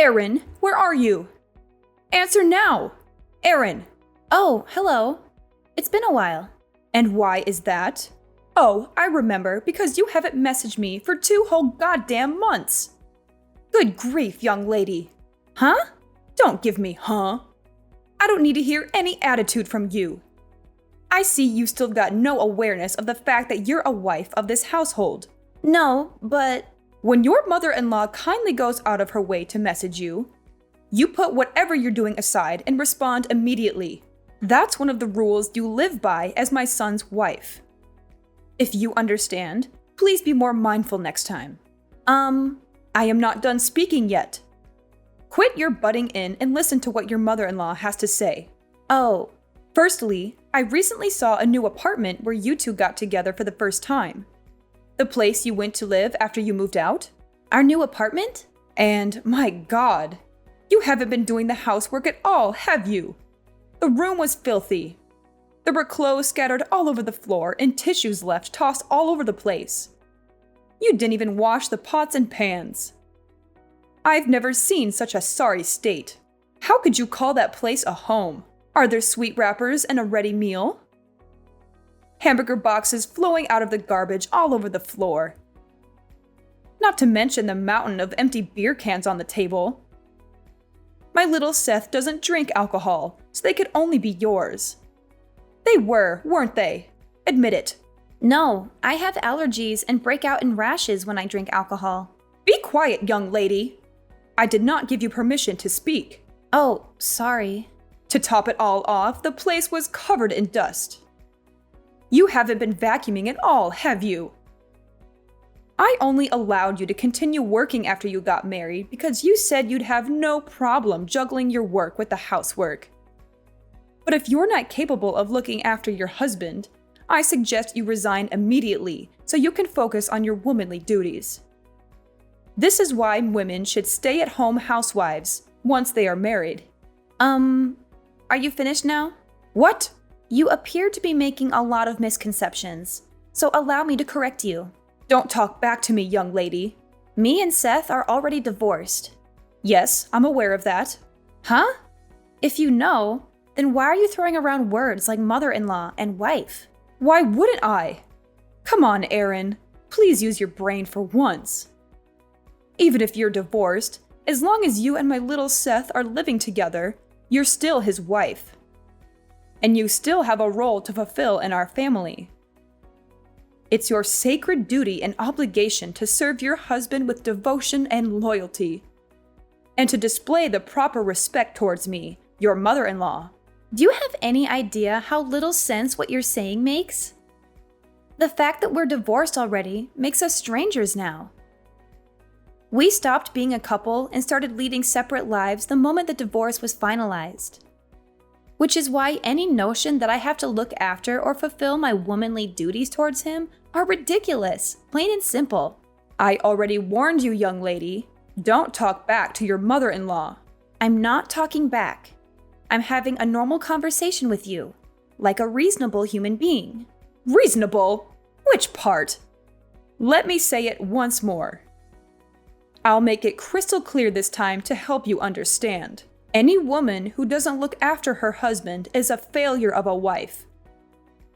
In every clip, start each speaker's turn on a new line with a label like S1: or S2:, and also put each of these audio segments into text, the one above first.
S1: Erin, where are you? Answer now! Erin!
S2: Oh, hello. It's been a while.
S1: And why is that? Oh, I remember, because you haven't messaged me for 2 whole goddamn months. Good grief, young lady.
S2: Huh?
S1: Don't give me huh. I don't need to hear any attitude from you. I see you still got no awareness of the fact that you're a wife of this household.
S2: No, but
S1: when your mother-in-law kindly goes out of her way to message you, you put whatever you're doing aside and respond immediately. That's one of the rules you live by as my son's wife. If you understand, please be more mindful next time. I am not done speaking yet. Quit your butting in and listen to what your mother-in-law has to say.
S2: Oh,
S1: firstly, I recently saw a new apartment where you two got together for the first time. The place you went to live after you moved out?
S2: Our new apartment?
S1: And my God, you haven't been doing the housework at all, have you? The room was filthy. There were clothes scattered all over the floor and tissues left tossed all over the place. You didn't even wash the pots and pans. I've never seen such a sorry state. How could you call that place a home? Are there sweet wrappers and a ready meal? Hamburger boxes flowing out of the garbage all over the floor. Not to mention the mountain of empty beer cans on the table. My little Seth doesn't drink alcohol, so they could only be yours. They were, weren't they? Admit it.
S2: No, I have allergies and break out in rashes when I drink alcohol.
S1: Be quiet, young lady. I did not give you permission to speak.
S2: Oh, sorry.
S1: To top it all off, the place was covered in dust. You haven't been vacuuming at all, have you? I only allowed you to continue working after you got married because you said you'd have no problem juggling your work with the housework. But if you're not capable of looking after your husband, I suggest you resign immediately so you can focus on your womanly duties. This is why women should stay at home housewives once they are married.
S2: Are you finished now?
S1: What?
S2: You appear to be making a lot of misconceptions, so allow me to correct you.
S1: Don't talk back to me, young lady.
S2: Me and Seth are already divorced.
S1: Yes, I'm aware of that.
S2: Huh? If you know, then why are you throwing around words like mother-in-law and wife?
S1: Why wouldn't I? Come on, Erin. Please use your brain for once. Even if you're divorced, as long as you and my little Seth are living together, you're still his wife. And you still have a role to fulfill in our family. It's your sacred duty and obligation to serve your husband with devotion and loyalty, and to display the proper respect towards me, your mother-in-law.
S2: Do you have any idea how little sense what you're saying makes? The fact that we're divorced already makes us strangers now. We stopped being a couple and started leading separate lives the moment the divorce was finalized. Which is why any notion that I have to look after or fulfill my womanly duties towards him are ridiculous, plain and simple.
S1: I already warned you, young lady. Don't talk back to your mother-in-law.
S2: I'm not talking back. I'm having a normal conversation with you, like a reasonable human being.
S1: Reasonable? Which part? Let me say it once more. I'll make it crystal clear this time to help you understand. Any woman who doesn't look after her husband is a failure of a wife.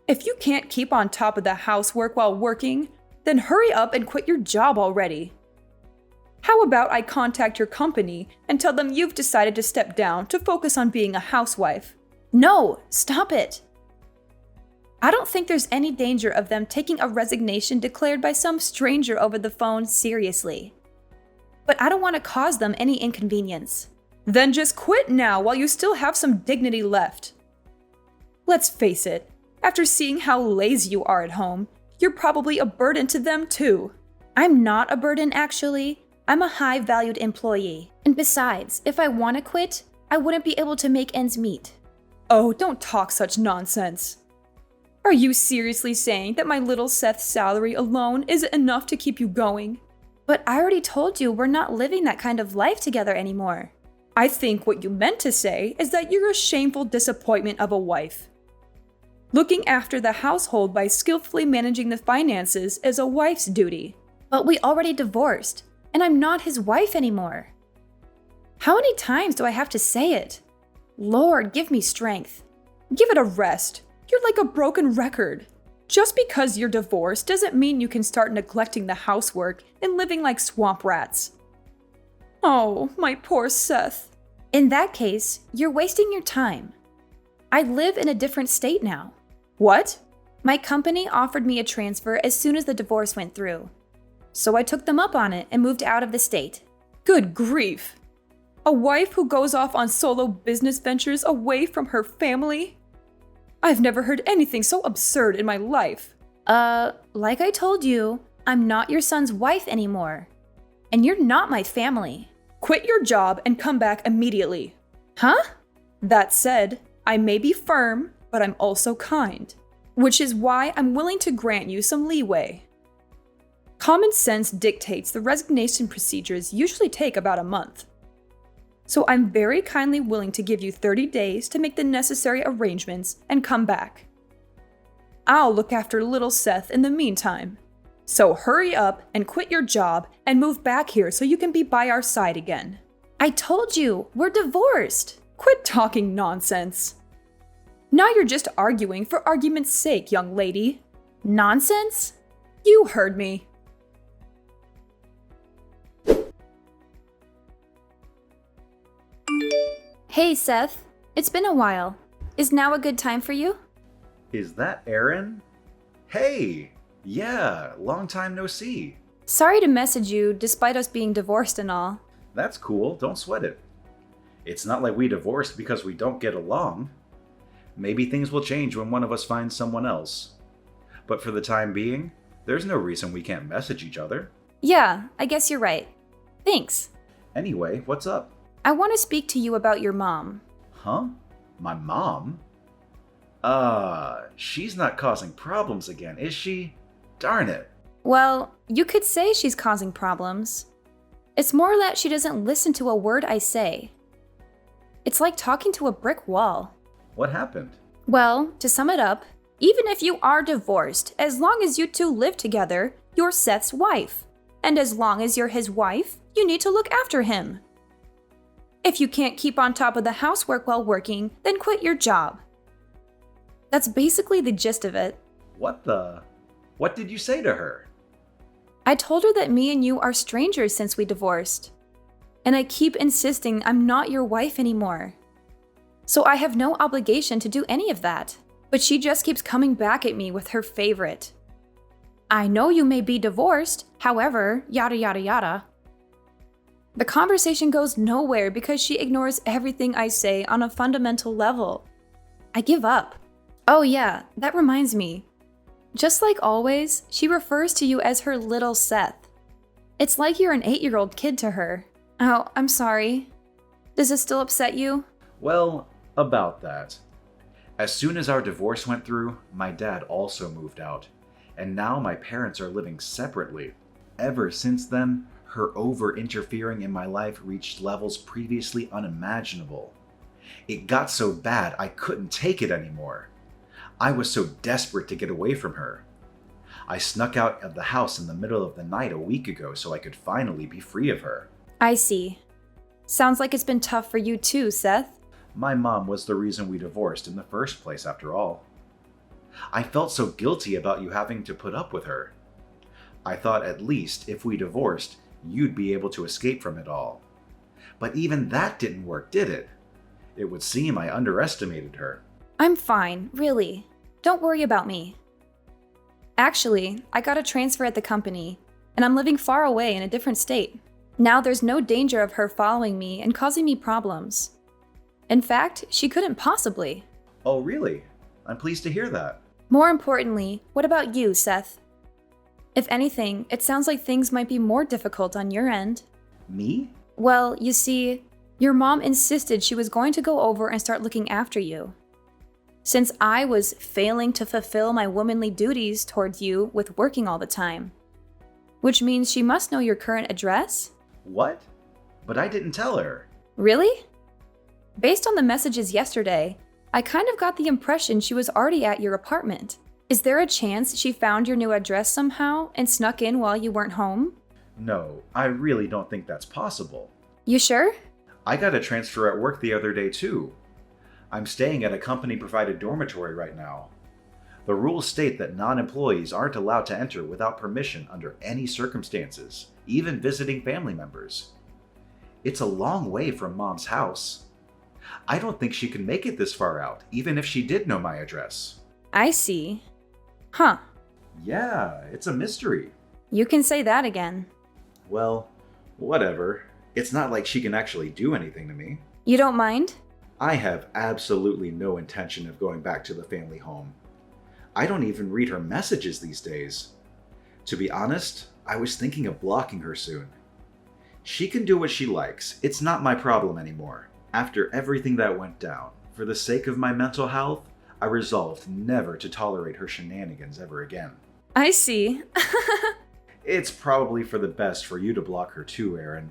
S1: If you can't keep on top of the housework while working, then hurry up and quit your job already. How about I contact your company and tell them you've decided to step down to focus on being a housewife?
S2: No, stop it. I don't think there's any danger of them taking a resignation declared by some stranger over the phone seriously. But I don't want to cause them any inconvenience.
S1: Then just quit now while you still have some dignity left. Let's face it, after seeing how lazy you are at home, you're probably a burden to them too.
S2: I'm not a burden, actually. I'm a high-valued employee. And besides, if I want to quit, I wouldn't be able to make ends meet.
S1: Oh, don't talk such nonsense. Are you seriously saying that my little Seth's salary alone isn't enough to keep you going?
S2: But I already told you we're not living that kind of life together anymore.
S1: I think what you meant to say is that you're a shameful disappointment of a wife. Looking after the household by skillfully managing the finances is a wife's duty.
S2: But we already divorced, and I'm not his wife anymore. How many times do I have to say it? Lord, give me strength.
S1: Give it a rest. You're like a broken record. Just because you're divorced doesn't mean you can start neglecting the housework and living like swamp rats. Oh, my poor Seth.
S2: In that case, you're wasting your time. I live in a different state now.
S1: What?
S2: My company offered me a transfer as soon as the divorce went through. So I took them up on it and moved out of the state.
S1: Good grief. A wife who goes off on solo business ventures away from her family? I've never heard anything so absurd in my life.
S2: Like I told you, I'm not your son's wife anymore. And you're not my family.
S1: Quit your job and come back immediately.
S2: Huh?
S1: That said, I may be firm, but I'm also kind, which is why I'm willing to grant you some leeway. Common sense dictates the resignation procedures usually take about a month. So I'm very kindly willing to give you 30 days to make the necessary arrangements and come back. I'll look after little Seth in the meantime. So hurry up and quit your job and move back here so you can be by our side again.
S2: I told you, we're divorced.
S1: Quit talking nonsense. Now you're just arguing for argument's sake, young lady.
S2: Nonsense?
S1: You heard me.
S2: Hey, Seth. It's been a while. Is now a good time for you?
S3: Is that Aaron? Hey! Yeah, long time no see.
S2: Sorry to message you despite us being divorced and all.
S3: That's cool, don't sweat it. It's not like we divorced because we don't get along. Maybe things will change when one of us finds someone else. But for the time being, there's no reason we can't message each other.
S2: Yeah, I guess you're right. Thanks.
S3: Anyway, what's up?
S2: I want to speak to you about your mom.
S3: Huh? My mom? She's not causing problems again, is she? Darn it.
S2: Well, you could say she's causing problems. It's more that she doesn't listen to a word I say. It's like talking to a brick wall.
S3: What happened?
S2: Well, to sum it up, even if you are divorced, as long as you two live together, you're Seth's wife. And as long as you're his wife, you need to look after him. If you can't keep on top of the housework while working, then quit your job. That's basically the gist of it.
S3: What did you say to her?
S2: I told her that me and you are strangers since we divorced. And I keep insisting I'm not your wife anymore. So I have no obligation to do any of that. But she just keeps coming back at me with her favorite. I know you may be divorced, however, yada yada yada. The conversation goes nowhere because she ignores everything I say on a fundamental level. I give up. Oh yeah, that reminds me. Just like always, she refers to you as her little Seth. It's like you're an 8-year-old kid to her. Oh, I'm sorry. Does this still upset you?
S3: Well, about that. As soon as our divorce went through, my dad also moved out. And now my parents are living separately. Ever since then, her over-interfering in my life reached levels previously unimaginable. It got so bad I couldn't take it anymore. I was so desperate to get away from her. I snuck out of the house in the middle of the night a week ago so I could finally be free of her.
S2: I see. Sounds like it's been tough for you too, Seth.
S3: My mom was the reason we divorced in the first place, after all. I felt so guilty about you having to put up with her. I thought at least if we divorced, you'd be able to escape from it all. But even that didn't work, did it? It would seem I underestimated her.
S2: I'm fine, really. Don't worry about me. Actually, I got a transfer at the company, and I'm living far away in a different state. Now there's no danger of her following me and causing me problems. In fact, she couldn't possibly.
S3: Oh, really? I'm pleased to hear that.
S2: More importantly, what about you, Seth? If anything, it sounds like things might be more difficult on your end.
S3: Me?
S2: Well, you see, your mom insisted she was going to go over and start looking after you. Since I was failing to fulfill my womanly duties towards you with working all the time. Which means she must know your current address?
S3: What? But I didn't tell her.
S2: Really? Based on the messages yesterday, I kind of got the impression she was already at your apartment. Is there a chance she found your new address somehow and snuck in while you weren't home?
S3: No, I really don't think that's possible.
S2: You sure?
S3: I got a transfer at work the other day too. I'm staying at a company-provided dormitory right now. The rules state that non-employees aren't allowed to enter without permission under any circumstances, even visiting family members. It's a long way from Mom's house. I don't think she can make it this far out, even if she did know my address.
S2: I see. Huh.
S3: Yeah, it's a mystery.
S2: You can say that again.
S3: Well, whatever. It's not like she can actually do anything to me.
S2: You don't mind?
S3: I have absolutely no intention of going back to the family home. I don't even read her messages these days. To be honest, I was thinking of blocking her soon. She can do what she likes. It's not my problem anymore. After everything that went down, for the sake of my mental health, I resolved never to tolerate her shenanigans ever again.
S2: I see.
S3: It's probably for the best for you to block her too, Aaron.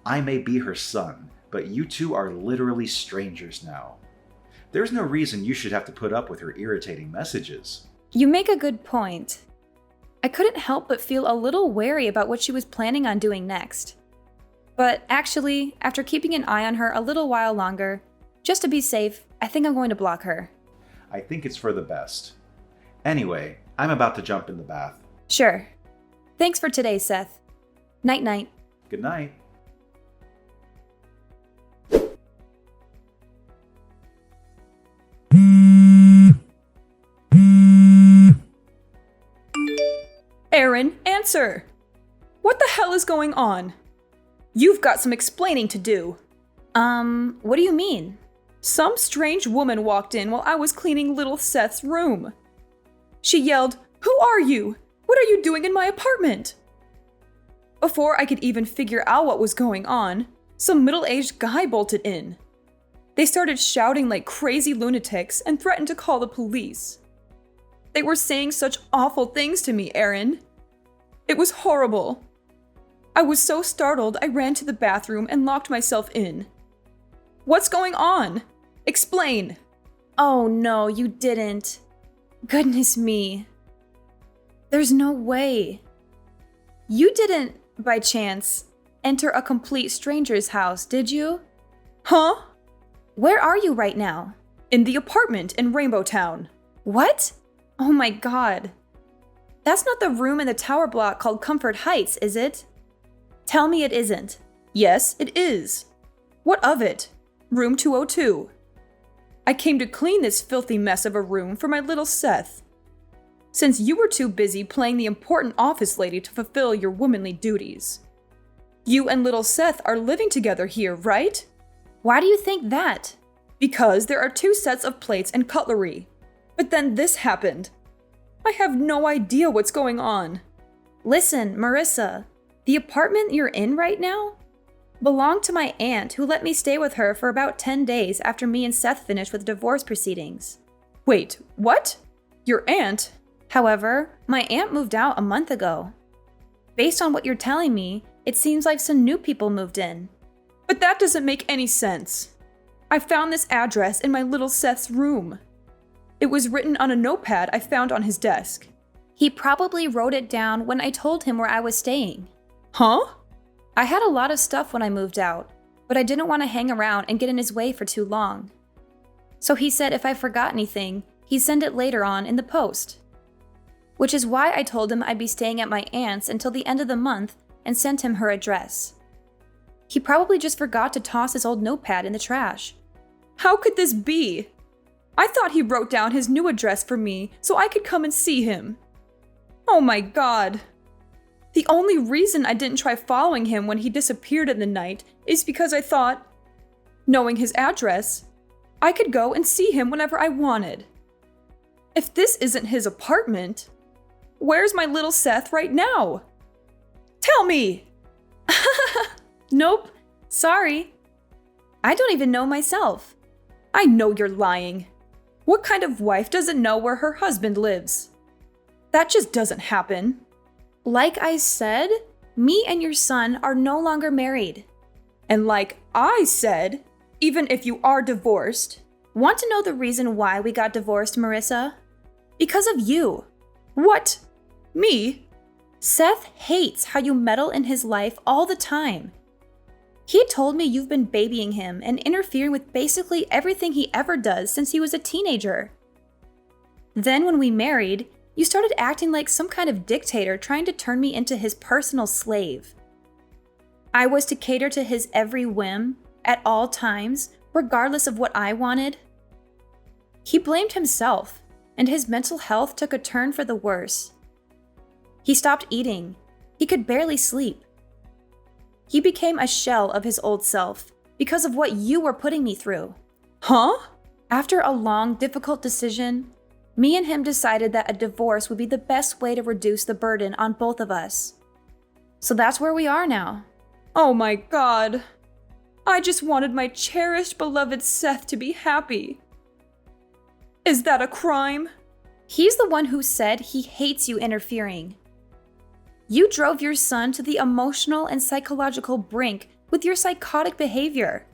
S3: I may be her son, but you two are literally strangers now. There's no reason you should have to put up with her irritating messages.
S2: You make a good point. I couldn't help but feel a little wary about what she was planning on doing next. But actually, after keeping an eye on her a little while longer, just to be safe, I think I'm going to block her.
S3: I think it's for the best. Anyway, I'm about to jump in the bath.
S2: Sure. Thanks for today, Seth. Night-night.
S3: Good night.
S1: Aaron, answer! What the hell is going on? You've got some explaining to do.
S2: What do you mean?
S1: Some strange woman walked in while I was cleaning little Seth's room. She yelled, "Who are you? What are you doing in my apartment?" Before I could even figure out what was going on, some middle-aged guy bolted in. They started shouting like crazy lunatics and threatened to call the police. They were saying such awful things to me, Aaron. It was horrible. I was so startled I ran to the bathroom and locked myself in. What's going on? Explain.
S2: Oh no, you didn't. Goodness me. There's no way. You didn't, by chance, enter a complete stranger's house, did you?
S1: Huh?
S2: Where are you right now?
S1: In the apartment in Rainbow Town.
S2: What? Oh my god. That's not the room in the tower block called Comfort Heights, is it? Tell me it isn't.
S1: Yes, it is. What of it? Room 202. I came to clean this filthy mess of a room for my little Seth. Since you were too busy playing the important office lady to fulfill your womanly duties. You and little Seth are living together here, right?
S2: Why do you think that?
S1: Because there are 2 sets of plates and cutlery. But then this happened. I have no idea what's going on.
S2: Listen, Marissa, the apartment you're in right now belonged to my aunt who let me stay with her for about 10 days after me and Seth finished with divorce proceedings.
S1: Wait, what? Your aunt?
S2: However, my aunt moved out a month ago. Based on what you're telling me, it seems like some new people moved in.
S1: But that doesn't make any sense. I found this address in my little Seth's room. It was written on a notepad I found on his desk.
S2: He probably wrote it down when I told him where I was staying.
S1: Huh?
S2: I had a lot of stuff when I moved out, but I didn't want to hang around and get in his way for too long. So he said if I forgot anything, he'd send it later on in the post. Which is why I told him I'd be staying at my aunt's until the end of the month and sent him her address. He probably just forgot to toss his old notepad in the trash.
S1: How could this be? I thought he wrote down his new address for me so I could come and see him. Oh my god. The only reason I didn't try following him when he disappeared in the night is because I thought, knowing his address, I could go and see him whenever I wanted. If this isn't his apartment, where's my little Seth right now? Tell me!
S2: Nope, sorry. I don't even know myself.
S1: I know you're lying. What kind of wife doesn't know where her husband lives? That just doesn't happen.
S2: Like I said, me and your son are no longer married.
S1: And like I said, even if you are divorced.
S2: Want to know the reason why we got divorced, Marissa? Because of you.
S1: What? Me?
S2: Seth hates how you meddle in his life all the time. He told me you've been babying him and interfering with basically everything he ever does since he was a teenager. Then when we married, you started acting like some kind of dictator trying to turn me into his personal slave. I was to cater to his every whim, at all times, regardless of what I wanted. He blamed himself, and his mental health took a turn for the worse. He stopped eating. He could barely sleep. He became a shell of his old self because of what you were putting me through.
S1: Huh?
S2: After a long, difficult decision, me and him decided that a divorce would be the best way to reduce the burden on both of us. So that's where we are now.
S1: Oh my God. I just wanted my cherished, beloved Seth to be happy. Is that a crime?
S2: He's the one who said he hates you interfering. You drove your son to the emotional and psychological brink with your psychotic behavior.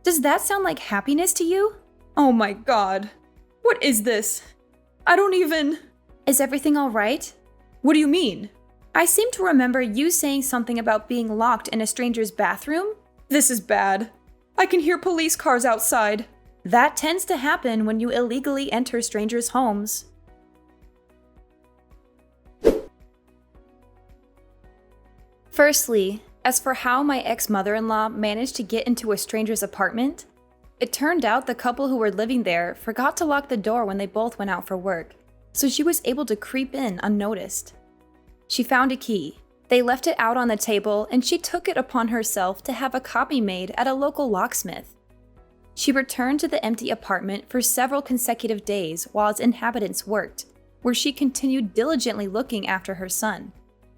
S2: Does that sound like happiness to you?
S1: Oh my God. What is this? I don't even...
S2: Is everything all right?
S1: What do you mean?
S2: I seem to remember you saying something about being locked in a stranger's bathroom.
S1: This is bad. I can hear police cars outside.
S2: That tends to happen when you illegally enter strangers' homes. Firstly, as for how my ex-mother-in-law managed to get into a stranger's apartment, it turned out the couple who were living there forgot to lock the door when they both went out for work, so she was able to creep in unnoticed. She found a key. They left it out on the table, and she took it upon herself to have a copy made at a local locksmith. She returned to the empty apartment for several consecutive days while its inhabitants worked, where she continued diligently looking after her son.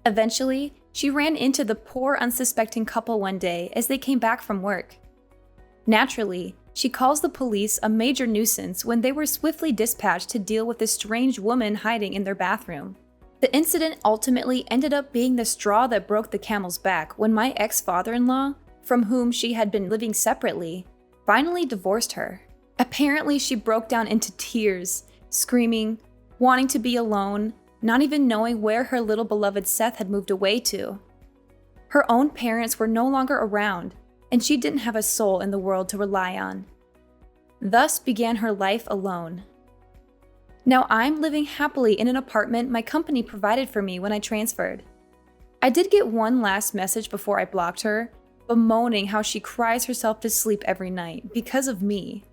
S2: Eventually, she ran into the poor, unsuspecting couple one day as they came back from work. Naturally, she calls the police a major nuisance when they were swiftly dispatched to deal with a strange woman hiding in their bathroom. The incident ultimately ended up being the straw that broke the camel's back when my ex-father-in-law, from whom she had been living separately, finally divorced her. Apparently, she broke down into tears, screaming, wanting to be alone, not even knowing where her little beloved Seth had moved away to. Her own parents were no longer around, and she didn't have a soul in the world to rely on. Thus began her life alone. Now I'm living happily in an apartment my company provided for me when I transferred. I did get one last message before I blocked her, bemoaning how she cries herself to sleep every night because of me.